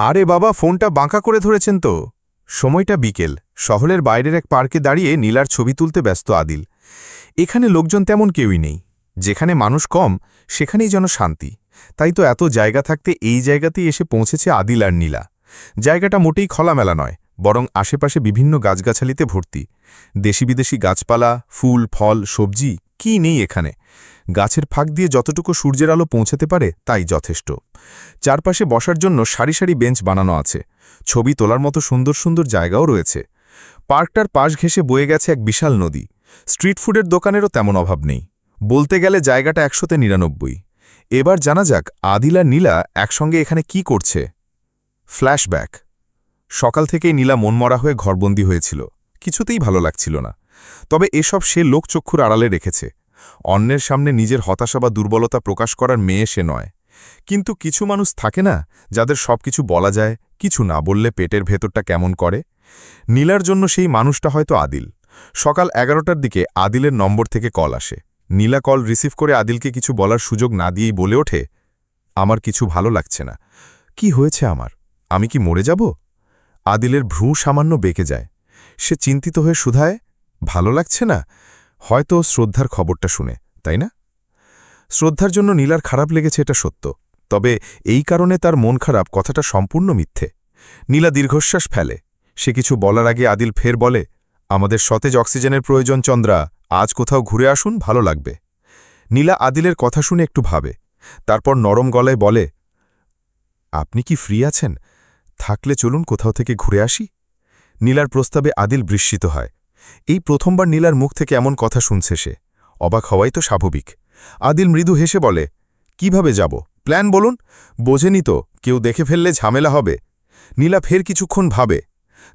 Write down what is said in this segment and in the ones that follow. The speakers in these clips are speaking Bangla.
আরে বাবা, ফোনটা বাঁকা করে ধরেছেন তো। সময়টা বিকেল, শহরের বাইরের এক পার্কে দাঁড়িয়ে নীলার ছবি তুলতে ব্যস্ত আদিল। এখানে লোকজন তেমন কেউই নেই। যেখানে মানুষ কম সেখানেই যেন শান্তি। তাই তো এত জায়গা থাকতে এই জায়গাতেই এসে পৌঁছেছে আদিল আর নীলা। জায়গাটা মোটেই খোলামেলা নয়, বরং আশেপাশে বিভিন্ন গাছগাছালিতে ভর্তি। দেশি বিদেশি গাছপালা, ফুল, ফল, সবজি কি নেই এখানে। গাছের ফাঁক দিয়ে যতটুকু সূর্যের আলো পৌঁছাতে পারে তাই যথেষ্ট। চারপাশে বসার জন্য সারি সারি বেঞ্চ বানানো আছে। ছবি তোলার মতো সুন্দর সুন্দর জায়গাও রয়েছে। পার্কটার পাশ ঘেঁষে বয়ে গেছে এক বিশাল নদী। স্ট্রিট ফুডের দোকানেরও তেমন অভাব নেই। বলতে গেলে জায়গাটা ১৯৯। এবার জানা যাক আদিল আর নীলা একসঙ্গে এখানে কি করছে। ফ্ল্যাশব্যাক। সকাল থেকেই নীলা মনমরা হয়ে ঘরবন্দি হয়েছিল। কিছুতেই ভালো লাগছিল না। তবে এসব সে লোকচক্ষুর আড়ালে রেখেছে। অন্যের সামনে নিজের হতাশা বা দুর্বলতা প্রকাশ করার মেয়ে সে নয়। কিন্তু কিছু মানুষ থাকে না, যাদের সবকিছু বলা যায়, কিছু না বললে পেটের ভেতরটা কেমন করে। নীলার জন্য সেই মানুষটা হয়তো আদিল। সকাল ১১টার দিকে আদিলের নম্বর থেকে কল আসে। নীলা কল রিসিভ করে আদিলকে কিছু বলার সুযোগ না দিয়েই বলে ওঠে, আমার কিছু ভালো লাগছে না। কি হয়েছে আমার? আমি কি মরে যাব? আদিলের ভ্রু সামান্য বেঁকে যায়। সে চিন্তিত হয়ে শুধায়, ভালো লাগছে না? হয়তো শ্রদ্ধার খবরটা শুনে, তাই না? শ্রদ্ধার জন্য নীলার খারাপ লেগেছে, এটা সত্য। তবে এই কারণে তার মন খারাপ কথাটা সম্পূর্ণ মিথ্যে। নীলা দীর্ঘশ্বাস ফেলে। সে কিছু বলার আগে আদিল ফের বলে, আমাদের সতেজ অক্সিজেনের প্রয়োজন চন্দ্রা, আজ কোথাও ঘুরে আসুন, ভালো লাগবে। নীলা আদিলের কথা শুনে একটু ভাবে। তারপর নরম গলায় বলে, আপনি কি ফ্রি আছেন? থাকলে চলুন কোথাও থেকে ঘুরে আসি। নীলার প্রস্তাবে আদিল বিস্মিত হয়। এই প্রথমবার নীলার মুখ থেকে এমন কথা শুনছে সে। অবাক হওয়াই তো স্বাভাবিক। আদিল মৃদু হেসে বলে, কিভাবে যাব? প্ল্যান বলুন। বোঝেনি তো, কেউ দেখে ফেললে ঝামেলা হবে। নীলা ফের কিছুক্ষণ ভাবে।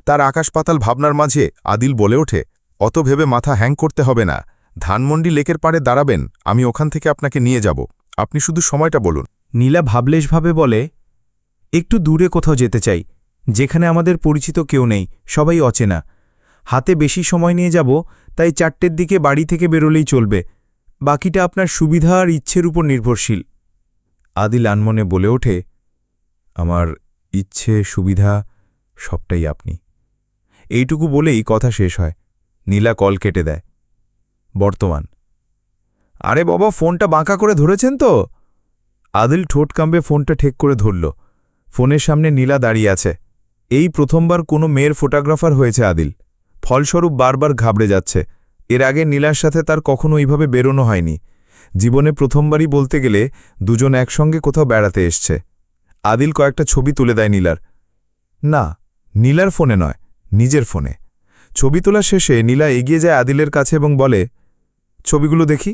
তার আকাশ পাতাল ভাবনার মাঝে আদিল বলে ওঠে, অত ভেবে মাথা হ্যাং করতে হবে না। ধানমন্ডি লেকের পাড়ে দাঁড়াবেন, আমি ওখান থেকে আপনাকে নিয়ে যাব। আপনি শুধু সময়টা বলুন। নীলা ভাবলেশভাবে বলে, একটু দূরে কোথাও যেতে চাই, যেখানে আমাদের পরিচিত কেউ নেই, সবাই অচেনা। হাতে বেশি সময় নিয়ে যাব, তাই ৪টের দিকে বাড়ি থেকে বেরোলেই চলবে। বাকিটা আপনার সুবিধা আর ইচ্ছের উপর নির্ভরশীল। আদিল আনমনে বলে ওঠে, আমার ইচ্ছে সুবিধা সবটাই আপনি। এইটুকু বলেই কথা শেষ হয়। নীলা কল কেটে দেয়। বর্তমান। আরে বাবা, ফোনটা বাঁকা করে ধরেছেন তো? আদিল ঠোঁট কামবে ফোনটা ঠেক করে ধরল। ফোনের সামনে নীলা দাঁড়িয়ে আছে। এই প্রথমবার কোনো মেয়ের ফটোগ্রাফার হয়েছে আদিল। ফলস্বরূপ বারবার ঘাবড়ে যাচ্ছে। এর আগে নীলার সাথে তার কখনো ওইভাবে বেরোনো হয়নি। জীবনে প্রথমবারই বলতে গেলে দুজন একসঙ্গে কোথাও বেড়াতে এসছে। আদিল কয়েকটা ছবি তুলে দেয় নীলার। না, নীলার ফোনে নয়, নিজের ফোনে। ছবি তোলা শেষে নীলা এগিয়ে যায় আদিলের কাছে এবং বলে, ছবিগুলো দেখি।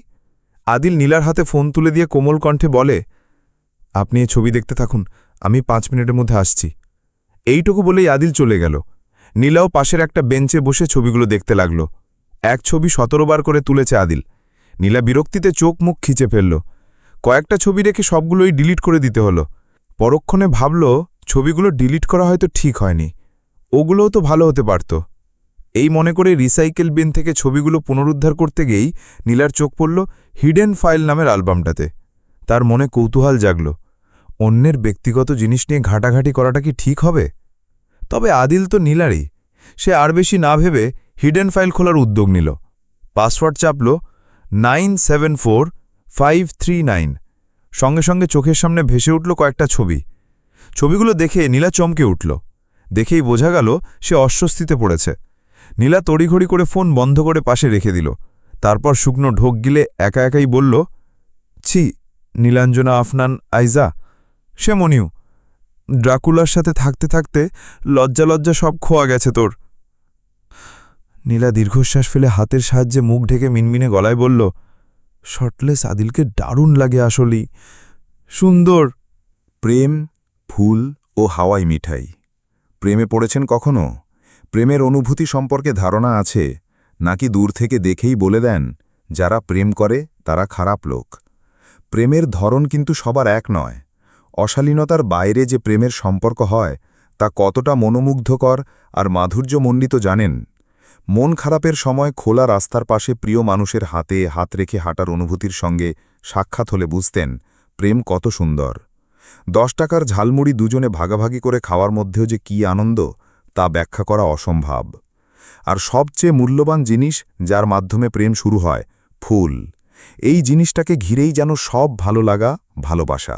আদিল নীলার হাতে ফোন তুলে দিয়ে কোমল কণ্ঠে বলে, আপনি এই ছবি দেখতে থাকুন, আমি ৫ মিনিটের মধ্যে আসছি। এইটুকু বলেই আদিল চলে গেল। নীলাও পাশের একটা বেঞ্চে বসে ছবিগুলো দেখতে লাগল। এক ছবি ১৭ বার করে তুলেছে আদিল। নীলা বিরক্তিতে চোখ মুখ খিচে ফেলল। কয়েকটা ছবি রেখে সবগুলোই ডিলিট করে দিতে হলো। পরক্ষণে ভাবল, ছবিগুলো ডিলিট করা হয়তো ঠিক হয়নি, ওগুলোও তো ভালো হতে পারত। এই মনে করে রিসাইকেল বিন থেকে ছবিগুলো পুনরুদ্ধার করতে গিয়েই নীলার চোখ পড়ল হিডেন ফাইল নামের অ্যালবামটাতে। তার মনে কৌতূহল জাগল, অন্যের ব্যক্তিগত জিনিস নিয়ে ঘাটাঘাটি করাটা কি ঠিক হবে? তবে আদিল তো নীলারই। সে আর বেশি না ভেবে হিডেন ফাইল খোলার উদ্যোগ নিল। Password chapel 974539। সঙ্গে সঙ্গে চোখের সামনে ভেসে উঠল কয়েকটা ছবি। ছবিগুলো দেখে নীলা চমকে উঠল। দেখেই বোঝা গেল সে অস্বস্তিতে পড়েছে। নীলা তড়িঘড়ি করে ফোন বন্ধ করে পাশে রেখে দিল। তারপর শুকনো ঢোক গিলে একা একাই বলল, ছি, নীলাঞ্জনা আফনান আইজা, সে মনিউ। ড্রাকুলার সাথে থাকতে থাকতে লজ্জা লজ্জা সব খোয়া গেছে তোর। নীলা দীর্ঘশ্বাস ফেলে হাতের সাহায্যে মুখ ঢেকে মিনমিনে গলায় বলল, শর্টলেস আদিলকে দারুণ লাগে, আসলেই সুন্দর। প্রেম, ফুল ও হাওয়াই মিঠাই। প্রেমে পড়েছেন কখনো? প্রেমের অনুভূতি সম্পর্কে ধারণা আছে, নাকি দূর থেকে দেখেই বলে দেন যারা প্রেম করে তারা খারাপ লোক? প্রেমের ধরন কিন্তু সবার এক নয়। অশালীনতার বাইরে যে প্রেমের সম্পর্ক হয় তা কতটা মনোমুগ্ধকর আর মাধুর্যমণ্ডিত জানেন? মন খারাপের সময় খোলা রাস্তার পাশে প্রিয় মানুষের হাতে হাত রেখে হাঁটার অনুভূতির সঙ্গে সাক্ষাৎ হলে বুঝতেন প্রেম কত সুন্দর। 10 টাকার ঝালমুড়ি দুজনে ভাগাভাগি করে খাওয়ার মধ্যেও যে কী আনন্দ তা ব্যাখ্যা করা অসম্ভব। আর সবচেয়ে মূল্যবান জিনিস যার মাধ্যমে প্রেম শুরু হয়, ফুল। এই জিনিসটাকে ঘিরেই যেন সব ভালো লাগা, ভালোবাসা।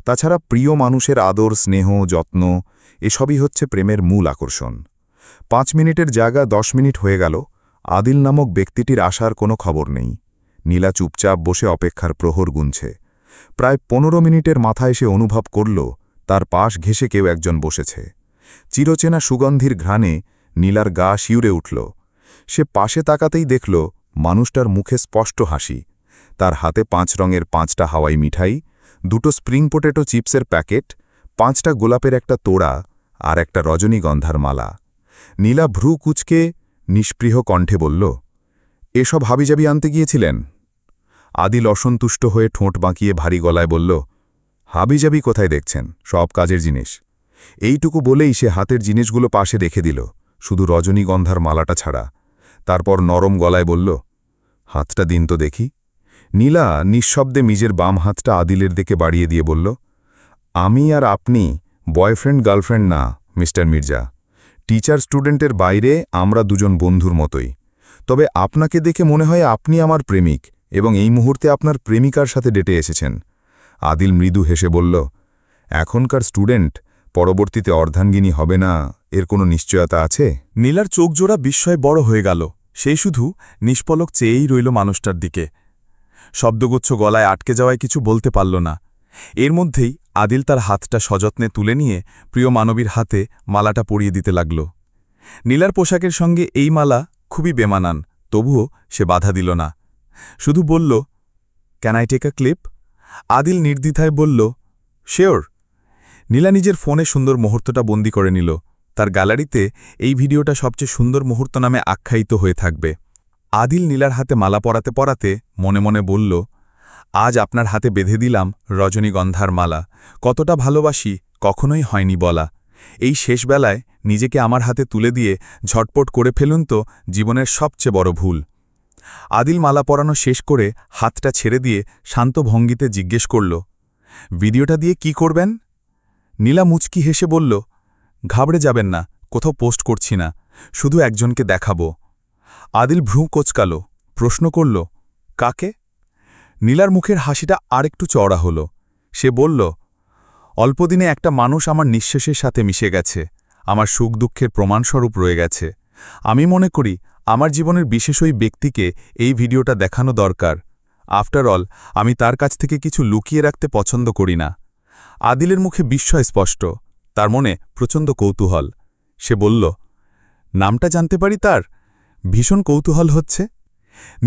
তাছাড়া প্রিয় মানুষের আদর, স্নেহ, যত্ন এসবই হচ্ছে প্রেমের মূল আকর্ষণ। 5 মিনিটের জায়গা 10 মিনিট হয়ে গেল, আদিল নামক ব্যক্তিটির আসার কোনো খবর নেই। নীলা চুপচাপ বসে অপেক্ষার প্রহর গুনছে। প্রায় 15 মিনিটের মাথায় সে অনুভব করল তার পাশ ঘেঁষে কেউ একজন বসেছে। চিরচেনা সুগন্ধির ঘ্রাণে নীলার গা শিউরে উঠল। সে পাশে তাকাতেই দেখল মানুষটার মুখে স্পষ্ট হাসি। তার হাতে 5 রঙের 5টা হাওয়াই মিঠাই, 2টো স্প্রিং পোটেটো চিপসের প্যাকেট, 5টা গোলাপের একটা তোড়া আর একটা রজনীগন্ধার মালা। নীলা ভ্রু কুচকে নিষ্পৃহ কণ্ঠে বলল, এসব হাবিজাবি আনতে গিয়েছিলেন? আদিল অসন্তুষ্ট হয়ে ঠোঁট বাঁকিয়ে ভারী গলায় বলল, হাবিজাবি কোথায় দেখছেন, সব কাজের জিনিস। এইটুকু বলেই সে হাতের জিনিসগুলো পাশে রেখে দিল, শুধু রজনীগন্ধার মালাটা ছাড়া। তারপর নরম গলায় বলল, হাতটা দিন তো দেখি। নীলা নিঃশব্দে নিজের বাম হাতটা আদিলের দিকে বাড়িয়ে দিয়ে বলল, আমি আর আপনি বয়ফ্রেন্ড গার্লফ্রেন্ড না মিস্টার মির্জা। টিচার স্টুডেন্টের বাইরে আমরা দুজন বন্ধুর মতোই। তবে আপনাকে দেখে মনে হয় আপনি আমার প্রেমিক এবং এই মুহূর্তে আপনার প্রেমিকার সাথে ডেটে এসেছেন। আদিল মৃদু হেসে বলল, এখনকার স্টুডেন্ট পরবর্তীতে অর্ধাঙ্গিনী হবে না, এর কোনো নিশ্চয়তা আছে? নীলার চোখজোড়া বিস্ময় বড় হয়ে গেল। সেই শুধু নিষ্পলক চেয়েই রইল মানুষটার দিকে। শব্দগুচ্ছ গলায় আটকে যাওয়ায় কিছু বলতে পারল না। এর মধ্যেই আদিল তার হাতটা সযত্নে তুলে নিয়ে প্রিয় মানবীর হাতে মালাটা পরিয়ে দিতে লাগল। নীলার পোশাকের সঙ্গে এই মালা খুবই বেমানান, তবুও সে বাধা দিল না। শুধু বলল, can I take a clip? Adil নির্দ্বিধায় বলল, শিওর। নীলা নিজের ফোনে সুন্দর মুহূর্তটা বন্দি করে নিল। তার গ্যালারিতে এই ভিডিওটা সবচেয়ে সুন্দর মুহূর্ত নামে আখ্যায়িত হয়ে থাকবে। আদিল নীলার হাতে মালা পরাতে পরাতে মনে মনে বলল, আজ আপনার হাতে বেঁধে দিলাম রজনীগন্ধার মালা। কতটা ভালোবাসি কখনোই হয়নি বলা। এই শেষবেলায় নিজেকে আমার হাতে তুলে দিয়ে ঝটপট করে ফেলুন তো জীবনের সবচেয়ে বড় ভুল। আদিল মালা পরানো শেষ করে হাতটা ছেড়ে দিয়ে শান্ত ভঙ্গিতে জিজ্ঞেস করল, ভিডিওটা দিয়ে কি করবেন? নীলা মুচকি হেসে বলল, ঘাবড়ে যাবেন না, কোথাও পোস্ট করছি না, শুধু একজনকে দেখাবো। আদিল ভ্রু কোচকাল, প্রশ্ন করল, কাকে? নীলার মুখের হাসিটা আরেকটু চওড়া হল। সে বলল, অল্পদিনে একটা মানুষ আমার নিঃশ্বাসের সাথে মিশে গেছে, আমার সুখ দুঃখের প্রমাণস্বরূপ রয়ে গেছে। আমি মনে করি আমার জীবনের বিশেষ ওই ব্যক্তিকে এই ভিডিওটা দেখানো দরকার। আফটার অল আমি তার কাছ থেকে কিছু লুকিয়ে রাখতে পছন্দ করি না। আদিলের মুখে বিস্ময় স্পষ্ট, তার মনে প্রচণ্ড কৌতূহল। সে বলল, নামটা জানতে পারি তার? ভীষণ কৌতূহল হচ্ছে।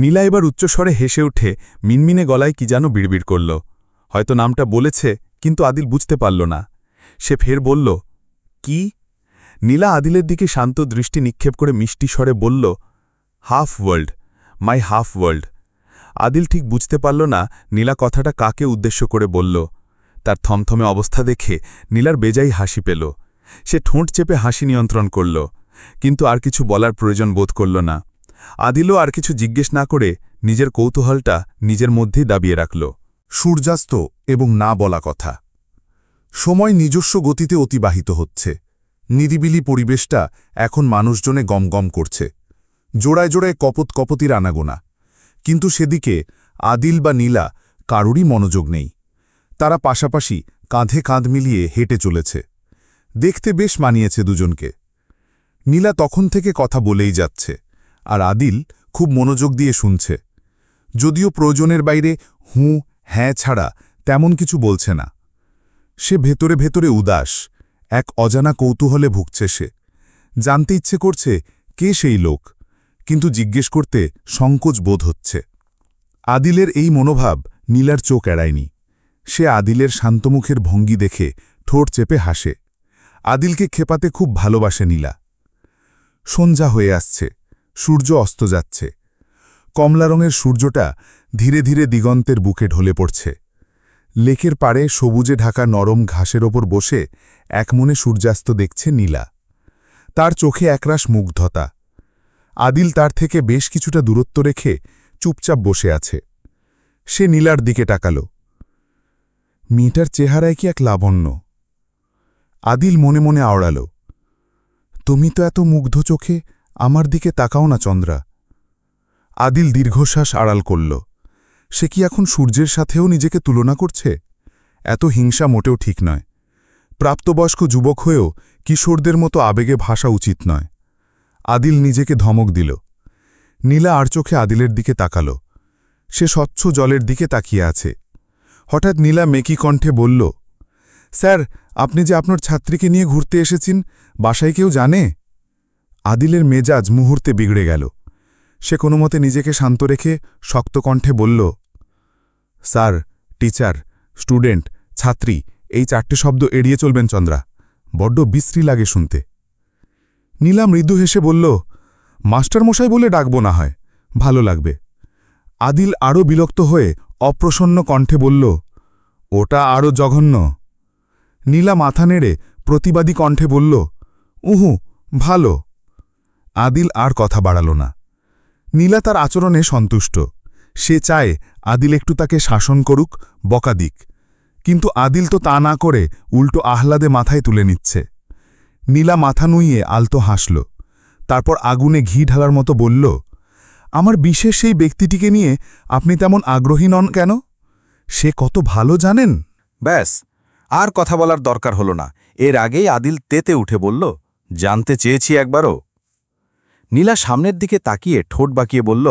নীলা এবার উচ্চস্বরে হেসে উঠে মিনমিনে গলায় কি যেন বিড়বিড় করল। হয়তো নামটা বলেছে, কিন্তু আদিল বুঝতে পারল না। সে ফের বলল, কি? নীলা আদিলের দিকে শান্ত দৃষ্টি নিক্ষেপ করে মিষ্টি স্বরে বলল, half world, my half world. Adil ঠিক বুঝতে পারল না নীলা কথাটা কাকে উদ্দেশ্য করে বলল। তার থমথমে অবস্থা দেখে নীলার বেজাই হাসি পেল। সে ঠোঁট চেপে হাসি নিয়ন্ত্রণ করল, কিন্তু আর কিছু বলার প্রয়োজন বোধ করল না। আদিলও আর কিছু জিজ্ঞেস না করে নিজের কৌতূহলটা নিজের মধ্যেই দাবিয়ে রাখল। সূর্যাস্ত এবং না বলা কথা। সময় নিজস্ব গতিতে অতিবাহিত হচ্ছে। নিরিবিলি পরিবেশটা এখন মানুষজনে গমগম করছে। জোড়ায় জোড়ায় কপত কপতির আনাগোনা। কিন্তু সেদিকে আদিল বা নীলা কারুরই মনোযোগ নেই। তারা পাশাপাশি কাঁধে কাঁধ মিলিয়ে হেঁটে চলেছে। দেখতে বেশ মানিয়েছে দুজনকে। নীলা তখন থেকে কথা বলেই যাচ্ছে, আর আদিল খুব মনোযোগ দিয়ে শুনছে। যদিও প্রয়োজনের বাইরে হুঁ হ্যাঁ ছাড়া তেমন কিছু বলছে না। সে ভেতরে ভেতরে উদাস, এক অজানা কৌতূহলে ভুগছে সে। জানতে ইচ্ছে করছে কে সেই লোক, কিন্তু জিজ্ঞেস করতে সংকোচ বোধ হচ্ছে। আদিলের এই মনোভাব নীলার চোখ এড়ায়নি। সে আদিলের শান্তমুখের ভঙ্গি দেখে ঠোঁট চেপে হাসে। আদিলকে খেপাতে খুব ভালোবাসে নীলা। সন্ধ্যা হয়ে আসছে, সূর্য অস্ত যাচ্ছে। কমলা রঙের সূর্যটা ধীরে ধীরে দিগন্তের বুকে ঢলে পড়ছে। লেকের পাড়ে সবুজে ঢাকা নরম ঘাসের ওপর বসে একমনে সূর্যাস্ত দেখছে নীলা। তার চোখে একরাশ মুগ্ধতা। আদিল তার থেকে বেশ কিছুটা দূরত্ব রেখে চুপচাপ বসে আছে। সে নীলার দিকে তাকাল। মেয়েটার চেহারায় কি এক লাবণ্য। আদিল মনে মনে আওড়াল, তুমি তো এত মুগ্ধ চোখে আমার দিকে তাকাও না চন্দ্রা। আদিল দীর্ঘশ্বাস আড়াল করল। সে কি এখন সূর্যের সাথেও নিজেকে তুলনা করছে? এত হিংসা মোটেও ঠিক নয়। প্রাপ্তবয়স্ক যুবক হয়েও কিশোরদের মতো আবেগে ভাসা উচিত নয়। আদিল নিজেকে ধমক দিল। নীলা আর চোখে আদিলের দিকে তাকাল। সে স্বচ্ছ জলের দিকে তাকিয়ে আছে। হঠাৎ নীলা মেকি কণ্ঠে বলল, স্যার, আপনি যে আপনার ছাত্রীকে নিয়ে ঘুরতে এসেছেন, বাসায় কেউ জানে? আদিলের মেজাজ মুহূর্তে বিগড়ে গেল। সে কোনোমতে নিজেকে শান্ত রেখে শক্ত কণ্ঠে বলল, স্যার, টিচার, স্টুডেন্ট, ছাত্রী এই 4টে শব্দ এড়িয়ে চলবেন চন্দ্রা, বড্ড বিশ্রী লাগে শুনতে। নীলা মৃদু হেসে বলল, মাস্টারমশাই বলে ডাকব না হয়, ভালো লাগবে। আদিল আরও বিরক্ত হয়ে অপ্রসন্ন কণ্ঠে বলল, ওটা আরও জঘন্য। নীলা মাথা নেড়ে প্রতিবাদী কণ্ঠে বলল, উহু, ভালো। আদিল আর কথা বাড়াল না। নীলা তার আচরণে সন্তুষ্ট। সে চায় আদিল একটু তাকে শাসন করুক, বকা দিক। কিন্তু আদিল তো তা না করে উল্টো আহ্লাদে মাথায় তুলে নিচ্ছে। নীলা মাথা নুইয়ে আলতো হাসল। তারপর আগুনে ঘি ঢালার মতো বলল, আমার বিশেষ সেই ব্যক্তিটিকে নিয়ে আপনি তেমন আগ্রহী নন কেন? সে কত ভালো জানেন? ব্যাস, আর কথা বলার দরকার হলো না। এর আগেই আদিল তেতে উঠে বলল, জানতে চেয়েছি একবারও। নীলা সামনের দিকে তাকিয়ে ঠোঁট বাঁকিয়ে বলল,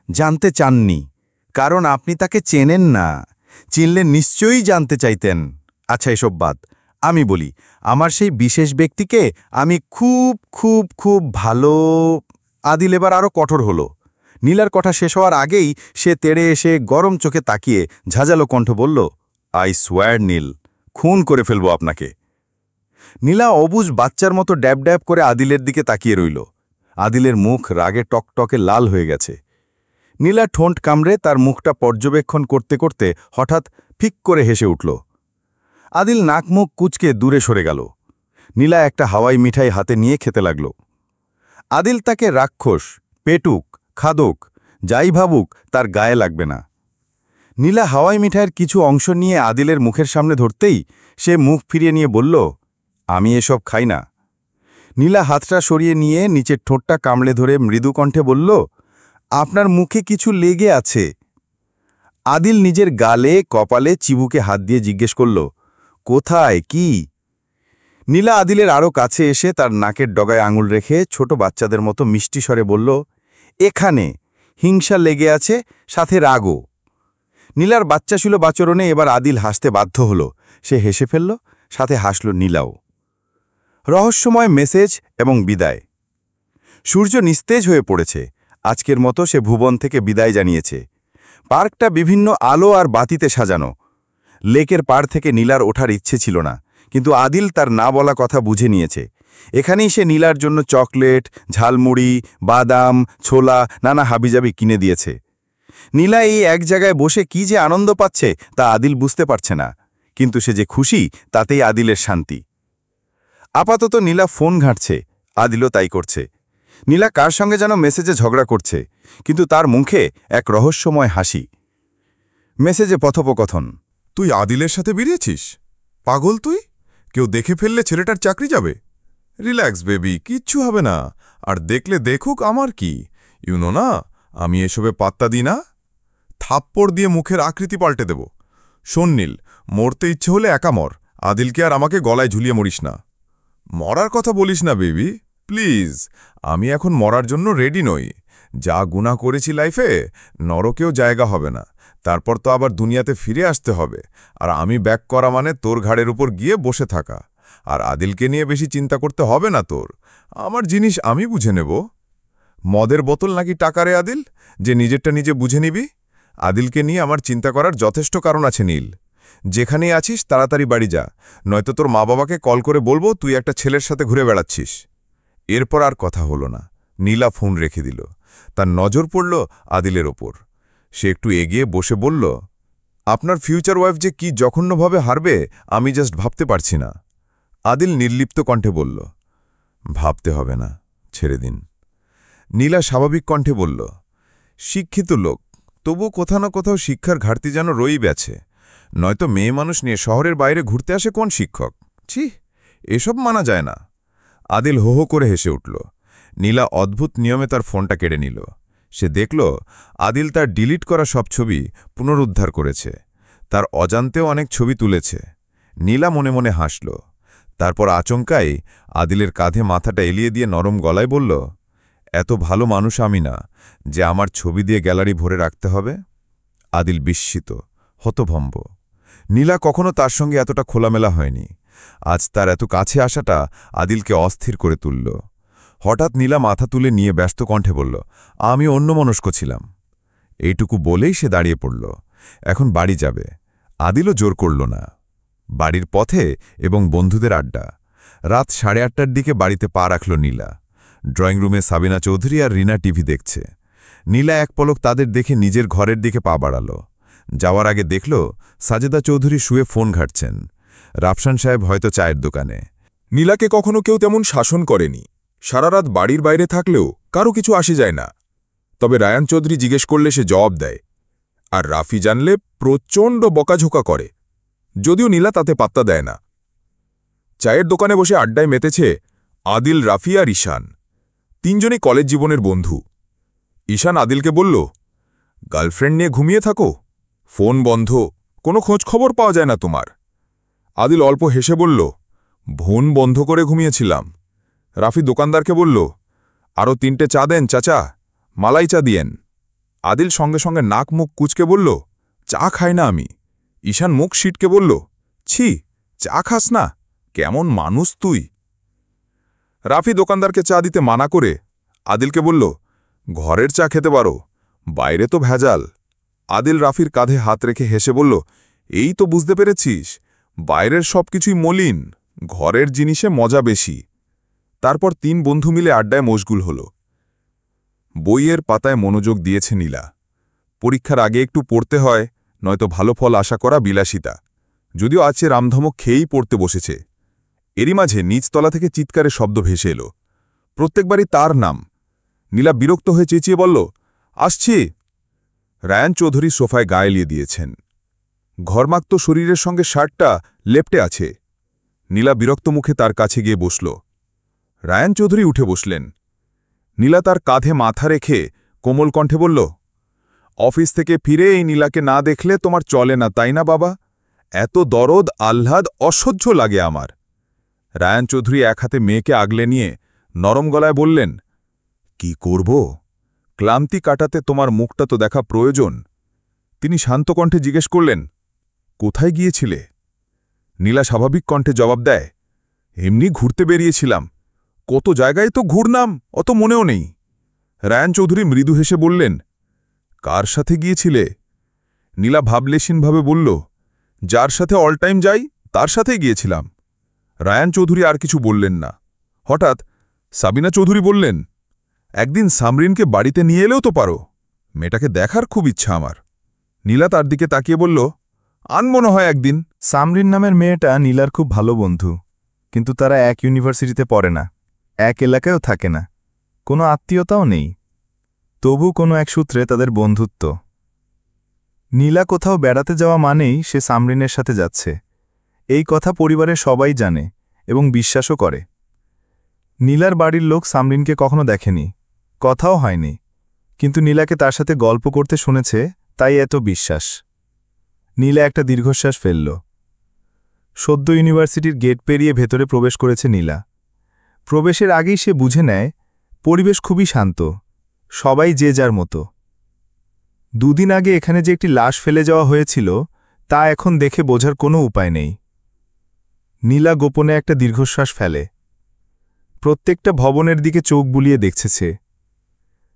জানতে চাননি, কারণ আপনি তাকে চেনেন না। চিনলে নিশ্চয়ই জানতে চাইতেন। আচ্ছা, এসব বাদ, আমি বলি, আমার সেই বিশেষ ব্যক্তিকে আমি খুব খুব খুব ভালো। আদিল এবার আরও কঠোর হলো। নীলার কথা শেষ হওয়ার আগেই সে তেড়ে এসে গরম চোখে তাকিয়ে ঝাঁঝালো কণ্ঠ বলল, আই সোয়ার নীল, খুন করে ফেলব আপনাকে। নীলা অবুঝ বাচ্চার মতো ড্যাব ড্যাব করে আদিলের দিকে তাকিয়ে রইল। আদিলের মুখ রাগে টকটকে লাল হয়ে গেছে। নীলা ঠোঁট কামড়ে তার মুখটা পর্যবেক্ষণ করতে করতে হঠাৎ ফিক করে হেসে উঠল। আদিল নাক মুখ কুচকে দূরে সরে গেল। নীলা একটা হাওয়াই মিঠাই হাতে নিয়ে খেতে লাগল। আদিল তাকে রাক্ষস, পেটুক, খাদক, যাই ভাবুক, তার গায়ে লাগবে না। নীলা হাওয়াই মিঠাইয়ের কিছু অংশ নিয়ে আদিলের মুখের সামনে ধরতেই সে মুখ ফিরিয়ে নিয়ে বলল, আমি এসব খাই না। নীলা হাতটা সরিয়ে নিয়ে নিচের ঠোঁটটা কামড়ে ধরে মৃদু কণ্ঠে বলল, আপনার মুখে কিছু লেগে আছে। আদিল নিজের গালে কপালে চিবুকে হাত দিয়ে জিজ্ঞেস করল, কোথায়, কি? নীলা আদিলের আরও কাছে এসে তার নাকের ডগায় আঙুল রেখে ছোট বাচ্চাদের মতো মিষ্টি স্বরে বলল, এখানে হিংসা লেগে আছে, সাথে রাগও। নীলার বাচ্চাসুলো বাচরণে এবার আদিল হাসতে বাধ্য হল। সে হেসে ফেলল, সাথে হাসল নীলাও। রহস্যময় মেসেজ এবং বিদায়। সূর্য নিস্তেজ হয়ে পড়েছে। আজকের মতো সে ভুবন থেকে বিদায় জানিয়েছে। পার্কটা বিভিন্ন আলো আর বাতিতে সাজানো। লেকের পাড় থেকে নীলার ওঠার ইচ্ছে ছিল না, কিন্তু আদিল তার না বলা কথা বুঝে নিয়েছে। এখানেই সে নীলার জন্য চকলেট, ঝালমুড়ি, বাদাম, ছোলা, নানা হাবিজাবি কিনে দিয়েছে। নীলা এই এক জায়গায় বসে কি যে আনন্দ পাচ্ছে তা আদিল বুঝতে পারছে না, কিন্তু সে যে খুশি তাতেই আদিলের শান্তি। আপাতত নীলা ফোন ঘাঁটছে, আদিলও তাই করছে। নীলা কার সঙ্গে যেন মেসেজে ঝগড়া করছে, কিন্তু তার মুখে এক রহস্যময় হাসি। মেসেজে কথোপকথন, তুই আদিলের সাথে বেরিয়েছিস? পাগল তুই? কেউ দেখে ফেললে ছেলেটার চাকরি যাবে। রিল্যাক্স বেবি, কিচ্ছু হবে না। আর দেখলে দেখুক, আমার কি, ইউনো না, আমি এসবে পাত্তা দিই না। থাপ্পড় দিয়ে মুখের আকৃতি পাল্টে দেব। শোন নীল, মরতে ইচ্ছে হলে একা মর, আদিলকে আর আমাকে গলায় ঝুলিয়ে মরিস না। মরার কথা বলিস না বেবি, প্লিজ। আমি এখন মরার জন্য রেডি নই। যা গুনাহ করেছি লাইফে, নরকেও জায়গা হবে না। তারপর তো আবার দুনিয়াতে ফিরে আসতে হবে, আর আমি ব্যাক করা মানে তোর ঘাড়ের উপর গিয়ে বসে থাকা। আর আদিলকে নিয়ে বেশি চিন্তা করতে হবে না তোর। আমার জিনিস আমি বুঝে নেব। মদের বোতল নাকি টাকারে আদিল, যে নিজেরটা নিজে বুঝে নিবি? আদিলকে নিয়ে আমার চিন্তা করার যথেষ্ট কারণ আছে নীল। যেখানেই আছিস তাড়াতাড়ি বাড়ি যা, নয়তো তোর মা বাবাকে কল করে বলবো তুই একটা ছেলের সাথে ঘুরে বেড়াচ্ছিস। এরপর আর কথা হলো না। নীলা ফোন রেখে দিল। তার নজর পড়ল আদিলের ওপর। সে একটু এগিয়ে বসে বলল, আপনার ফিউচার ওয়াইফ যে কি জঘন্যভাবে হারবে আমি জাস্ট ভাবতে পারছি না। আদিল নির্লিপ্ত কণ্ঠে বলল, ভাবতে হবে না, ছেড়ে দিন। নীলা স্বাভাবিক কণ্ঠে বলল, শিক্ষিত লোক, তবু কোথাও না কোথাও শিক্ষার ঘাটতি যেন রয়েই গেছে। নয়তো মেয়ে মানুষ নিয়ে শহরের বাইরে ঘুরতে আসে কোন শিক্ষক? ছি, এসব মানা যায় না। আদিল হো হো করে হেসে উঠল। নীলা অদ্ভুত নিয়মে তার ফোনটা কেড়ে নিল। সে দেখল আদিল তার ডিলিট করা সব ছবি পুনরুদ্ধার করেছে। তার অজান্তেও অনেক ছবি তুলেছে। নীলা মনে মনে হাসল। তারপর আচমকাই আদিলের কাঁধে মাথাটা এলিয়ে দিয়ে নরম গলায় বলল, এত ভালো মানুষ আমি না যে আমার ছবি দিয়ে গ্যালারি ভরে রাখতে হবে। আদিল বিস্মিত, হতভম্ব। নীলা কখনো তার সঙ্গে এতটা খোলামেলা হয়নি। আজ তার এত কাছে আসাটা আদিলকে অস্থির করে তুলল। হঠাৎ নীলা মাথা তুলে নিয়ে ব্যস্ত কণ্ঠে বলল, আমি অন্যমনস্ক ছিলাম। এইটুকু বলেই সে দাঁড়িয়ে পড়ল। এখন বাড়ি যাবে। আদিলও জোর করল না। বাড়ির পথে এবং বন্ধুদের আড্ডা। রাত 8:30টার দিকে বাড়িতে পা রাখল নীলা। ড্রয়িং রুমে সাবিনা চৌধুরী আর রিনা টিভি দেখছে। নীলা এক পলক তাদের দেখে নিজের ঘরের দিকে পা বাড়াল। যাওয়ার আগে দেখল সাজেদা চৌধুরী শুয়ে ফোন ঘাটছেন। রাফসান সাহেব হয়তো চায়ের দোকানে। নীলাকে কখনো কেউ তেমন শাসন করেনি। সারা রাত বাড়ির বাইরে থাকলেও কারো কিছু আসে যায় না। তবে রায়ান চৌধুরী জিজ্ঞেস করলে সে জবাব দেয়, আর রাফি জানলে প্রচণ্ড বকাঝোকা করে, যদিও নীলা তাতে পাত্তা দেয় না। চায়ের দোকানে বসে আড্ডায় মেতেছে আদিল, রাফি আর ঈশান। তিনজনই কলেজ জীবনের বন্ধু। ঈশান আদিলকে বলল, গার্লফ্রেন্ড নিয়ে ঘুমিয়ে থাকো, ফোন বন্ধ, কোনো খোঁজ খবর পাওয়া যায় না তোমার। আদিল অল্প হেসে বলল, ফোন বন্ধ করে ঘুমিয়েছিলাম। রাফি দোকানদারকে বলল, আরও 3টে চা দেন চাচা, মালাই চা দিয়েন। আদিল সঙ্গে সঙ্গে নাক মুখ কুচকে বলল, চা খাই না আমি। ঈশান মুখ সিটকে বলল, ছি, চা খাস না, কেমন মানুষ তুই। রাফি দোকানদারকে চা দিতে মানা করে আদিলকে বলল, ঘরের চা খেতে পারো, বাইরে তো ভেজাল। আদিল রাফির কাঁধে হাত রেখে হেসে বলল, এই তো বুঝতে পেরেছিস, বাইরের সব কিছুই মলিন, ঘরের জিনিসে মজা বেশি। তারপর 3 বন্ধু মিলে আড্ডায় মশগুল হল। বইয়ের পাতায় মনোযোগ দিয়েছে নীলা। পরীক্ষার আগে একটু পড়তে হয়, নয়তো ভালো ফল আশা করা বিলাসিতা। যদিও আজ সে রামধমক খেয়েই পড়তে বসেছে। এরই মাঝে নিচতলা থেকে চিৎকারের শব্দ ভেসে এলো। প্রত্যেকবারই তার নাম। নীলা বিরক্ত হয়ে চেঁচিয়ে বলল, আসছি। রায়ান চৌধুরী সোফায় গায়ে এলিয়ে দিয়েছেন। ঘরমাক্ত শরীরের সঙ্গে শার্টটা লেপ্টে আছে। নীলা বিরক্ত মুখে তার কাছে গিয়ে বসল। রায়ান চৌধুরী উঠে বসলেন। নীলা তার কাঁধে মাথা রেখে কোমল কণ্ঠে বলল, অফিস থেকে ফিরে এই নীলাকে না দেখলে তোমার চলে না, তাই না বাবা? এত দরদ আহ্লাদ অসহ্য লাগে আমার। রায়ান চৌধুরী এক হাতে মেয়েকে আগলে নিয়ে নরম গলায় বললেন, কি করব? ক্লান্তি কাটাতে তোমার মুখটা তো দেখা প্রয়োজন। তিনি শান্ত কণ্ঠে জিজ্ঞেস করলেন, কোথায় গিয়েছিলে? নীলা স্বাভাবিক কণ্ঠে জবাব দেয়, এমনি ঘুরতে বেরিয়েছিলাম। কত জায়গায় তো ঘুরনাম, অত মনেও নেই। রায়ান চৌধুরী মৃদু হেসে বললেন, কার সাথে গিয়েছিলে? নীলা ভাবলেশীনভাবে বলল, যার সাথে অল টাইম যাই তার সাথেই গিয়েছিলাম। রায়ান চৌধুরী আর কিছু বললেন না। হঠাৎ সাবিনা চৌধুরী বললেন, একদিন সামরিনকে বাড়িতে নিয়ে এলেও তো পারো, মেয়েটাকে দেখার খুব ইচ্ছা আমার। নীলা তার দিকে তাকিয়ে বলল, আনমো না হয় একদিন। সামরিন নামের মেয়েটা নীলার খুব ভালো বন্ধু, কিন্তু তারা এক ইউনিভার্সিটিতে পড়ে না, এক এলাকায়ও থাকে না, কোনো আত্মীয়তাও নেই। তবু কোনো এক সূত্রে তাদের বন্ধুত্ব। নীলা কোথাও বেড়াতে যাওয়া মানেই সে সামরিনের সাথে যাচ্ছে, এই কথা পরিবারের সবাই জানে এবং বিশ্বাসও করে। নীলার বাড়ির লোক সামরিনকে কখনো দেখেনি, কথাও হয়নি, কিন্তু নীলাকে তার সাথে গল্প করতে শুনেছে, তাই এত বিশ্বাস। নীলা একটা দীর্ঘশ্বাস ফেলল। সদ্য ইউনিভার্সিটির গেট পেরিয়ে ভেতরে প্রবেশ করেছে নীলা। প্রবেশের আগেই সে বুঝে নেয় পরিবেশ খুবই শান্ত, সবাই যে যার মতো। 2 দিন আগে এখানে যে একটি লাশ ফেলে যাওয়া হয়েছিল তা এখন দেখে বোঝার কোনো উপায় নেই। নীলা গোপনে একটা দীর্ঘশ্বাস ফেলে। প্রত্যেকটা ভবনের দিকে চোখ বুলিয়ে দেখছে সে।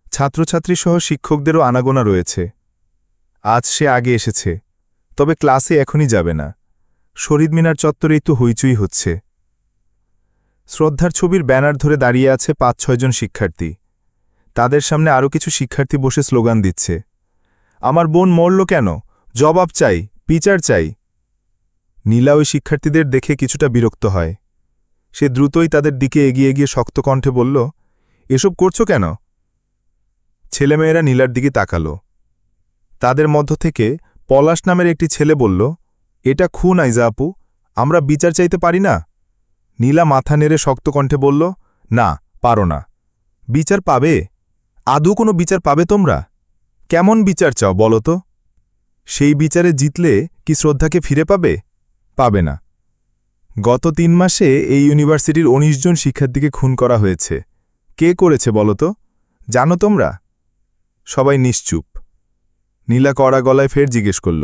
ছাত্রছাত্রীসহ শিক্ষকদেরও আনাগোনা রয়েছে। আজ সে আগে এসেছে, তবে ক্লাসে এখনই যাবে না। শহীদ মিনার চত্বরেই তো হইচই হচ্ছে। শ্রদ্ধার ছবির ব্যানার ধরে দাঁড়িয়ে আছে 5-6 জন শিক্ষার্থী। তাদের সামনে আরও কিছু শিক্ষার্থী বসে স্লোগান দিচ্ছে, আমার বোন মরল কেন, জবাব চাই, বিচার চাই। নীলা ওই শিক্ষার্থীদের দেখে কিছুটা বিরক্ত হয়। সে দ্রুতই তাদের দিকে এগিয়ে গিয়ে শক্ত কণ্ঠে বলল, এসব করছো কেন? ছেলেমেয়েরা নীলার দিকে তাকাল। তাদের মধ্য থেকে পলাশ নামের একটি ছেলে বলল, এটা খুন আইজা আপু, আমরা বিচার চাইতে পারি না? নীলা মাথা নেড়ে শক্ত কণ্ঠে বলল, না, পারো না। বিচার পাবে? আদৌ কোনো বিচার পাবে তোমরা? কেমন বিচার চাও বলো তো? সেই বিচারে জিতলে কি শ্রদ্ধাকে ফিরে পাবে? পাবে না। গত 3 মাসে এই ইউনিভার্সিটির 19 জন শিক্ষার্থীকে খুন করা হয়েছে। কে করেছে বলো তো? জানো তোমরা? সবাই নিশ্চুপ। নীলা কড়া গলায় ফের জিজ্ঞেস করল,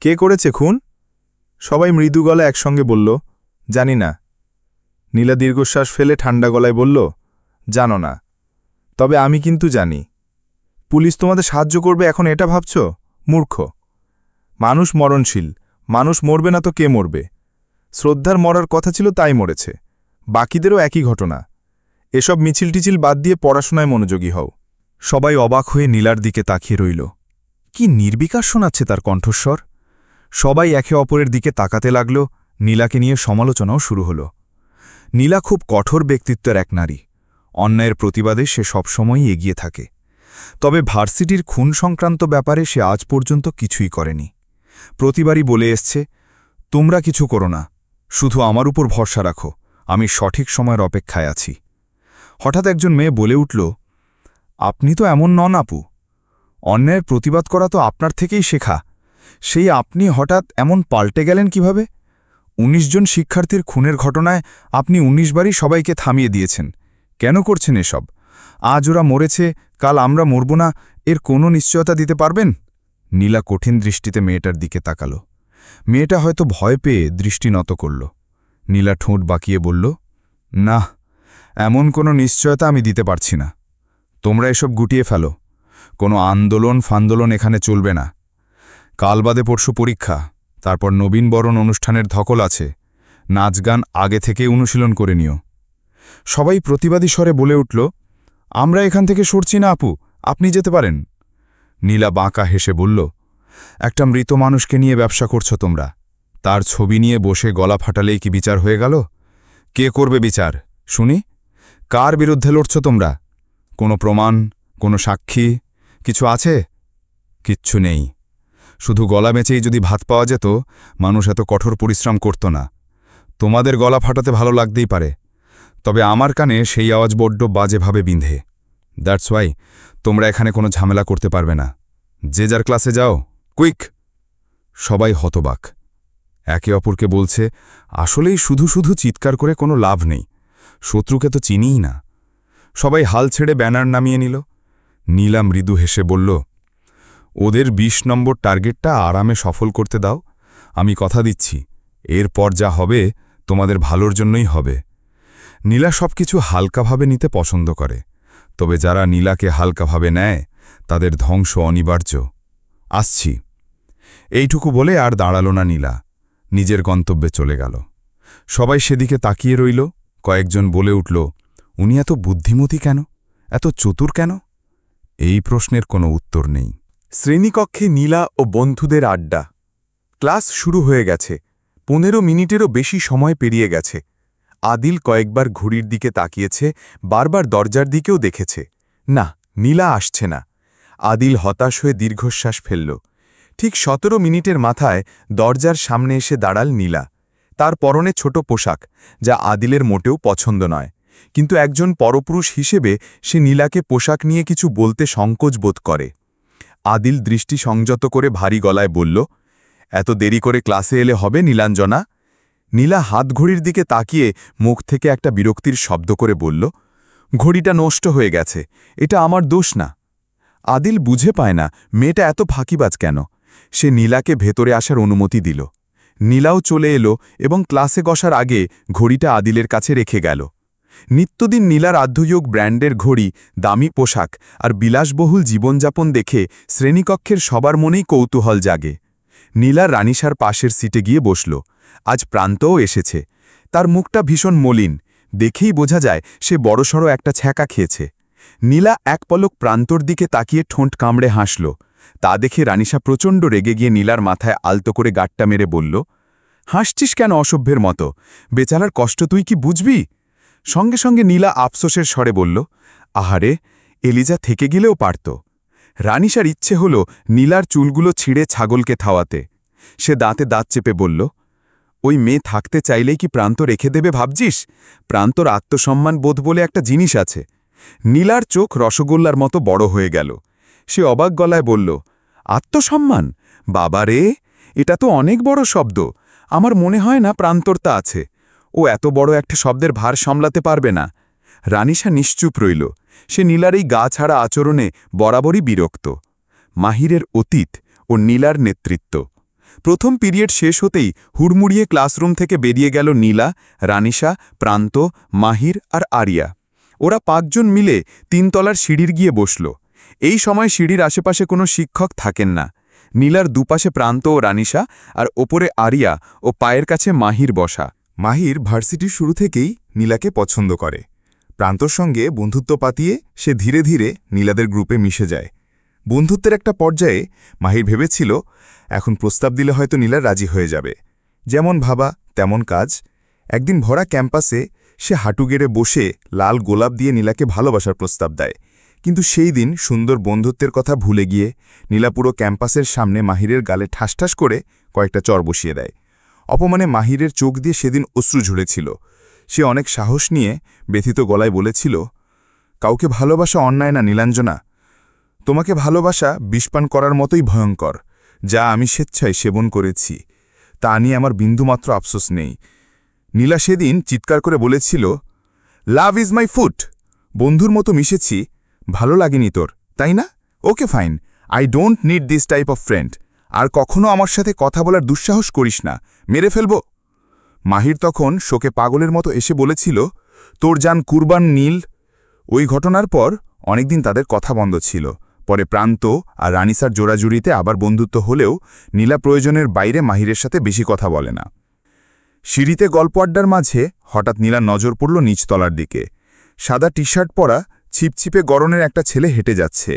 কে করেছে খুন? সবাই মৃদু গলায় একসঙ্গে বলল, জানি না। নীলা দীর্ঘশ্বাস ফেলে ঠান্ডা গলায় বলল, জানো না? তবে আমি কিন্তু জানি। পুলিশ তোমাদের সাহায্য করবে এখন এটা ভাবছ? মূর্খ। মানুষ মরণশীল, মানুষ মরবে না তো কে মরবে? শ্রদ্ধার মরার কথা ছিল তাই মরেছে, বাকিদেরও একই ঘটনা। এসব মিছিল টিছিল বাদ দিয়ে পড়াশোনায় মনোযোগী হও। সবাই অবাক হয়ে নীলার দিকে তাকিয়ে রইল। কি নির্বিকার শোনাচ্ছে তার কণ্ঠস্বর। সবাই একে অপরের দিকে তাকাতে লাগল। নীলাকে নিয়ে সমালোচনাও শুরু হল। নীলা খুব কঠোর ব্যক্তিত্বের এক নারী। অন্যায়ের প্রতিবাদে সে সবসময়ই এগিয়ে থাকে। তবে ভার্সিটির খুন সংক্রান্ত ব্যাপারে সে আজ পর্যন্ত কিছুই করেনি। প্রতিবারই বলে এসছে, তোমরা কিছু করো না, শুধু আমার উপর ভরসা রাখো, আমি সঠিক সময়ের অপেক্ষায় আছি। হঠাৎ একজন মেয়ে বলে উঠল, আপনি তো এমন নন আপু, অন্যায়ের প্রতিবাদ করা তো আপনার থেকেই শেখা। সেই আপনি হঠাৎ এমন পাল্টে গেলেন কিভাবে? 19 জন শিক্ষার্থীর খুনের ঘটনায় আপনি 19 বারই সবাইকে থামিয়ে দিয়েছেন। কেন করছেন এসব? আজ ওরা মরেছে, কাল আমরা মরব না, এর কোনো নিশ্চয়তা দিতে পারবেন? নীলা কঠিন দৃষ্টিতে মেয়েটার দিকে তাকাল। মেয়েটা হয়তো ভয় পেয়ে দৃষ্টি নত করল। নীলা ঠোঁট বাঁকিয়ে বলল, না, এমন কোনো নিশ্চয়তা আমি দিতে পারছি না। তোমরা এসব গুটিয়ে ফেলো। কোনো আন্দোলন ফান্দোলন এখানে চলবে না। কাল বাদে পরশু পরীক্ষা, তারপর নবীনবরণ অনুষ্ঠানের ধকল আছে। নাচ গান আগে থেকে অনুশীলন করে নিও। সবাই প্রতিবাদী স্বরে বলে উঠল, আমরা এখান থেকে সরছি না আপু, আপনি যেতে পারেন। নীলা বাঁকা হেসে বলল, একটা মৃত মানুষকে নিয়ে ব্যবসা করছো তোমরা, তার ছবি নিয়ে বসে গলা ফাটালেই কি বিচার হয়ে গেল? কে করবে বিচার শুনি? কার বিরুদ্ধে লড়ছ তোমরা? কোনো প্রমাণ, কোনো সাক্ষী কিছু আছে? কিচ্ছু নেই। শুধু গলা বেঁচেই যদি ভাত পাওয়া যেত, মানুষ এত কঠোর পরিশ্রম করত না। তোমাদের গলা ফাটাতে ভালো লাগতেই পারে, তবে আমার কানে সেই আওয়াজ বড্ড বাজেভাবে বিঁধে। দ্যাটস ওয়াই তোমরা এখানে কোনো ঝামেলা করতে পারবে না। যে যার ক্লাসে যাও, কুইক। সবাই হতবাক। একে অপরকে বলছে, আসলেই শুধু শুধু চিৎকার করে কোনো লাভ নেই, শত্রুকে তো চিনিই না। সবাই হাল ছেড়ে ব্যানার নামিয়ে নিল। নীলা মৃদু হেসে বলল, ওদের 20 নম্বর টার্গেটটা আরামে সফল করতে দাও। আমি কথা দিচ্ছি, এরপর যা হবে তোমাদের ভালোর জন্যই হবে। নীলা সবকিছু হালকাভাবে নিতে পছন্দ করে, তবে যারা নীলাকে হালকাভাবে নেয় তাদের ধ্বংস অনিবার্য। আসছি। এইটুকু বলে আর দাঁড়াল না নীলা, নিজের গন্তব্যে চলে গেল। সবাই সেদিকে তাকিয়ে রইল। কয়েকজন বলে উঠল, উনি এত বুদ্ধিমতী কেন, এত চতুর কেন? এই প্রশ্নের কোনো উত্তর নেই। শ্রেণীকক্ষে নীলা ও বন্ধুদের আড্ডা। ক্লাস শুরু হয়ে গেছে, 15 মিনিটেরও বেশি সময় পেরিয়ে গেছে। আদিল কয়েকবার ঘড়ির দিকে তাকিয়েছে, বারবার দরজার দিকেও দেখেছে। না, নীলা আসছে না। আদিল হতাশ হয়ে দীর্ঘশ্বাস ফেলল। ঠিক 17 মিনিটের মাথায় দরজার সামনে এসে দাঁড়াল নীলা। তার পরনে ছোট পোশাক, যা আদিলের মোটেও পছন্দ নয়, কিন্তু একজন পরপুরুষ হিসেবে সে নীলাকে পোশাক নিয়ে কিছু বলতে সংকোচ বোধ করে। আদিল দৃষ্টি সংযত করে ভারী গলায় বলল, এত দেরি করে ক্লাসে এলে হবে নীলাঞ্জনা? নীলা হাতঘড়ির দিকে তাকিয়ে মুখ থেকে একটা বিরক্তির শব্দ করে বলল, ঘড়িটা নষ্ট হয়ে গেছে, এটা আমার দোষ না। আদিল বুঝে পায় না মেয়েটা এত ফাঁকিবাজ কেন। সে নীলাকে ভেতরে আসার অনুমতি দিল। নীলাও চলে এলো এবং ক্লাসে বসার আগে ঘড়িটা আদিলের কাছে রেখে গেল। নিত্যদিন নীলার আধ্যয়োগ ব্র্যান্ডের ঘড়ি, দামি পোশাক আর বিলাসবহুল জীবনযাপন দেখে শ্রেণীকক্ষের সবার মনেই কৌতূহল জাগে। নীলা রানিশার পাশের সিটে গিয়ে বসল। আজ প্রান্তও এসেছে। তার মুখটা ভীষণ মলিন, দেখেই বোঝা যায় সে বড়সড় একটা ছ্যাঁকা খেয়েছে। নীলা এক পলক প্রান্তর দিকে তাকিয়ে ঠোঁট কামড়ে হাসল। তা দেখে রানিশা প্রচণ্ড রেগে গিয়ে নীলার মাথায় আলতো করে গাঁটটা মেরে বলল, হাসছিস কেন অসভ্যের মতো? বেচারার কষ্ট তুই কি বুঝবি? সঙ্গে সঙ্গে নীলা আফসোসের স্বরে বলল, আহারে, এলিজা থেকে গেলেও পারত। রানিশার ইচ্ছে হল নীলার চুলগুলো ছিঁড়ে ছাগলকে থাওয়াতে। সে দাঁতে দাঁত চেপে বলল, ওই মেয়ে থাকতে চাইলেই কি প্রান্ত রেখে দেবে ভাবছিস? প্রান্তর আত্মসম্মান বোধ বলে একটা জিনিস আছে। নীলার চোখ রসগোল্লার মতো বড় হয়ে গেল। সে অবাক গলায় বলল, আত্মসম্মান? বাবা রে, এটা তো অনেক বড় শব্দ। আমার মনে হয় না প্রান্তর তা আছে। ও এত বড় একটা শব্দের ভার সামলাতে পারবে না। রানিশা নিশ্চুপ রইল। সে নীলার এই গা ছাড়া আচরণে বরাবরই বিরক্ত। মাহিরের অতীত ও নীলার নেতৃত্ব। প্রথম পিরিয়ড শেষ হতেই হুড়মুড়িয়ে ক্লাসরুম থেকে বেরিয়ে গেল নীলা, রানিশা, প্রান্ত, মাহির আর আরিয়া। ওরা 5 জন মিলে 3 তলার সিঁড়ির গিয়ে বসল। এই সময় সিঁড়ির আশেপাশে কোনো শিক্ষক থাকেন না। নীলার দুপাশে প্রান্ত ও রানিশা, আর ওপরে আরিয়া ও পায়ের কাছে মাহির বসা। মাহির ভার্সিটির শুরু থেকেই নীলাকে পছন্দ করে। প্রান্তর সঙ্গে বন্ধুত্ব পাতিয়ে সে ধীরে ধীরে নীলাদের গ্রুপে মিশে যায়। বন্ধুত্বের একটা পর্যায়ে মাহির ভেবেছিল এখন প্রস্তাব দিলে হয়তো নীলা রাজি হয়ে যাবে। যেমন ভাবা তেমন কাজ। একদিন ভরা ক্যাম্পাসে সে হাঁটু গেড়ে বসে লাল গোলাপ দিয়ে নীলাকে ভালোবাসার প্রস্তাব দেয়। কিন্তু সেই দিন সুন্দর বন্ধুত্বের কথা ভুলে গিয়ে নীলা পুরো ক্যাম্পাসের সামনে মাহিরের গালে ঠাস করে কয়েকটা চর বসিয়ে দেয়। অপমানে মাহিরের চোখ দিয়ে সেদিন অশ্রু ঝরেছিল। সে অনেক সাহস নিয়ে ব্যথিত গলায় বলেছিল, কাউকে ভালোবাসা অন্যায় না নীলাঞ্জনা। তোমাকে ভালোবাসা বিষপান করার মতোই ভয়ঙ্কর, যা আমি স্বেচ্ছায় সেবন করেছি। তা নিয়ে আমার বিন্দুমাত্র আফসোস নেই। নীলা সেদিন চিৎকার করে বলেছিল, লাভ ইজ মাই ফুড। বন্ধুর মতো মিশেছি, ভালো লাগেনি তোর, তাই না? Okay fine, I don't need this type of friend. আর কখনো আমার সাথে কথা বলার দুঃসাহস করিস না, মেরে ফেলব। মাহির তখন শোকে পাগলের মতো এসে বলেছিল, তোর জান কুরবান নীল। ওই ঘটনার পর অনেকদিন তাদের কথা বন্ধ ছিল। পরে প্রান্ত আর রানিসার জোড়াজুড়িতে আবার বন্ধুত্ব হলেও নীলা প্রয়োজনের বাইরে মাহিরের সাথে বেশি কথা বলে না। সিঁড়িতে গল্প আড্ডার মাঝে হঠাৎ নীলার নজর পড়ল নিচতলার দিকে। সাদা টি শার্ট পরা ছিপছিপে গরনের একটা ছেলে হেঁটে যাচ্ছে।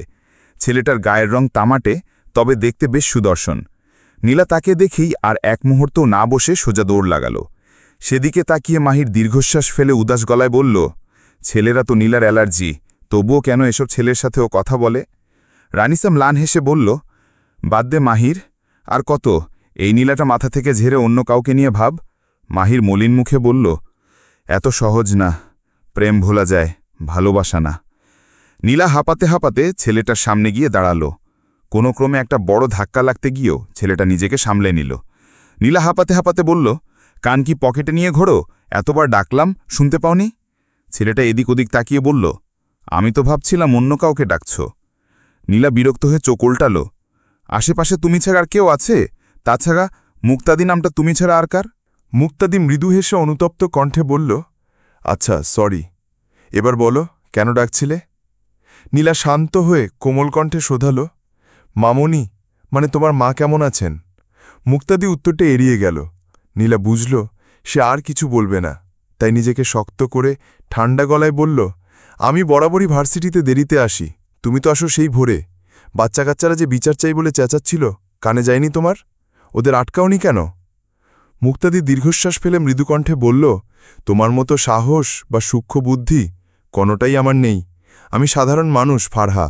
ছেলেটার গায়ের রং তামাটে, তবে দেখতে বেশ সুদর্শন। নীলা তাকে দেখেই আর এক মুহূর্তও না বসে সোজা দৌড় লাগাল। সেদিকে তাকিয়ে মাহির দীর্ঘশ্বাস ফেলে উদাস গলায় বলল, ছেলেরা তো নীলার অ্যালার্জি, তবুও কেন এসব ছেলের সাথেও কথা বলে? রানিসা ম্লান হেসে বলল, বাদ দে মাহির, আর কত, এই নীলাটা মাথা থেকে ঝেড়ে অন্য কাউকে নিয়ে ভাব। মাহির মলিন মুখে বলল, এত সহজ না, প্রেম ভোলা যায়, ভালোবাসা না। নীলা হাঁপাতে হাঁপাতে ছেলেটার সামনে গিয়ে দাঁড়াল। কোনো ক্রমে একটা বড় ধাক্কা লাগতে গিয়েও ছেলেটা নিজেকে সামলে নিল। নীলা হাঁপাতে হাঁপাতে বলল, কান কি পকেটে নিয়ে ঘোরো? এতবার ডাকলাম, শুনতে পাওনি? ছেলেটা এদিক ওদিক তাকিয়ে বলল, আমি তো ভাবছিলাম অন্য কাউকে ডাকছ। নীলা বিরক্ত হয়ে চোখ উল্টাল। আশেপাশে তুমি ছাড়া আর কেউ আছে? তাছাড়া মুক্তাদি নামটা তুমি ছাড়া আর কার? মুক্তাদি মৃদু হেসে অনুতপ্ত কণ্ঠে বলল, আচ্ছা সরি, এবার বলো কেন ডাকছিলে? নীলা শান্ত হয়ে কোমল কণ্ঠে শোধাল, মামনি, মানে তোমার মা কেমন আছেন? মুক্তাদি উত্তরটা এড়িয়ে গেল। নীলা বুঝল সে আর কিছু বলবে না, তাই নিজেকে শক্ত করে ঠান্ডা গলায় বলল, আমি বরাবরই ভার্সিটিতে দেরিতে আসি, তুমি তো আসো সেই ভোরে। বাচ্চা কাচ্চারা যে বিচার চাই বলে চেঁচাচ্ছিল, কানে যায়নি তোমার? ওদের আটকাওনি কেন? মুক্তাদি দীর্ঘশ্বাস ফেলে মৃদুকণ্ঠে বলল, তোমার মতো সাহস বা সূক্ষ্ম বুদ্ধি কোনোটাই আমার নেই। আমি সাধারণ মানুষ ফারহা,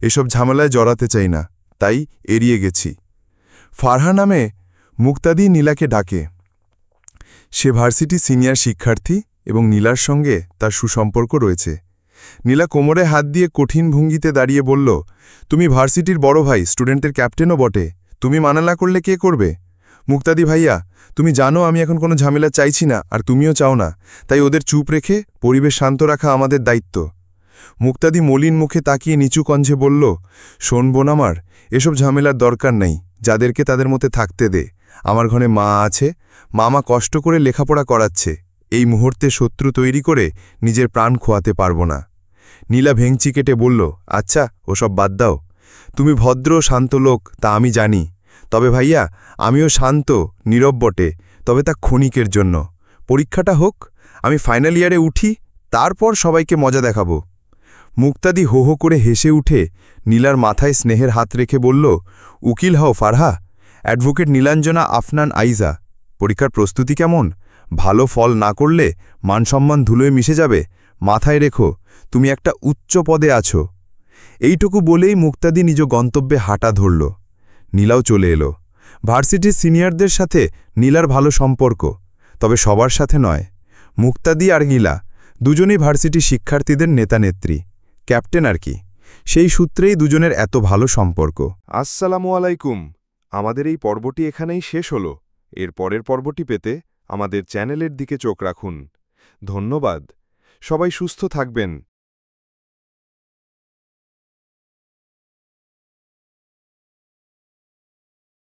এসব ঝামেলায় জড়াতে চাই না, তাই এড়িয়ে গেছি। ফারহা নামে মুক্তাদি নীলাকে ডাকে। সে ভার্সিটি সিনিয়র শিক্ষার্থী এবং নীলার সঙ্গে তার সুসম্পর্ক রয়েছে। নীলা কোমরে হাত দিয়ে কঠিন ভঙ্গিতে দাঁড়িয়ে বলল, তুমি ভার্সিটির বড় ভাই, স্টুডেন্টের ক্যাপ্টেনও বটে, তুমি মানা না করলে কে করবে? মুক্তাদি ভাইয়া, তুমি জানো আমি এখন কোনো ঝামেলা চাইছি না, আর তুমিও চাও না, তাই ওদের চুপ রেখে পরিবেশ শান্ত রাখা আমাদের দায়িত্ব। মুক্তাদি মলিন মুখে তাকিয়ে নিচু কণ্ঠে বলল, শোন বোন আমার, এসব ঝামেলার দরকার নেই, যাদেরকে তাদের মধ্যে থাকতে দে। আমার ঘরে মা আছে, মামা কষ্ট করে লেখাপড়া করাচ্ছে, এই মুহূর্তে শত্রু তৈরি করে নিজের প্রাণ খোয়াতে পারব না। নীলা ভেঙচি কেটে বলল, আচ্ছা ওসব বাদ দাও, তুমি ভদ্র শান্ত লোক তা আমি জানি, তবে ভাইয়া আমিও শান্ত নীরব বটে, তবে তা ক্ষণিকের জন্য। পরীক্ষাটা হোক, আমি ফাইনাল ইয়ারে উঠি, তারপর সবাইকে মজা দেখাবো। মুক্তাদি হো হো করে হেসে উঠে নীলার মাথায় স্নেহের হাত রেখে বলল, উকিল হও ফারহা, অ্যাডভোকেট নীলাঞ্জনা আফনান আইজা। পরীক্ষার প্রস্তুতি কেমন? ভালো ফল না করলে মানসম্মান ধুলোয় মিশে যাবে, মাথায় রেখো তুমি একটা উচ্চ পদে আছো। এইটুকু বলেই মুক্তাদি নিজ গন্তব্যে হাঁটা ধরল। নীলাও চলে এলো। ভার্সিটির সিনিয়রদের সাথে নীলার ভালো সম্পর্ক, তবে সবার সাথে নয়। মুক্তাদি আর নীলা দুজনেই ভার্সিটি শিক্ষার্থীদের নেতানেত্রী, ক্যাপ্টেন আর কি। সেই সূত্রেই দুজনের এত ভালো সম্পর্ক। আসসালামু আলাইকুম। আমাদের এই পর্বটি এখানেই শেষ হলো। এর পরের পর্বটি পেতে আমাদের চ্যানেলের দিকে চোখ রাখুন। ধন্যবাদ। সবাই সুস্থ থাকবেন।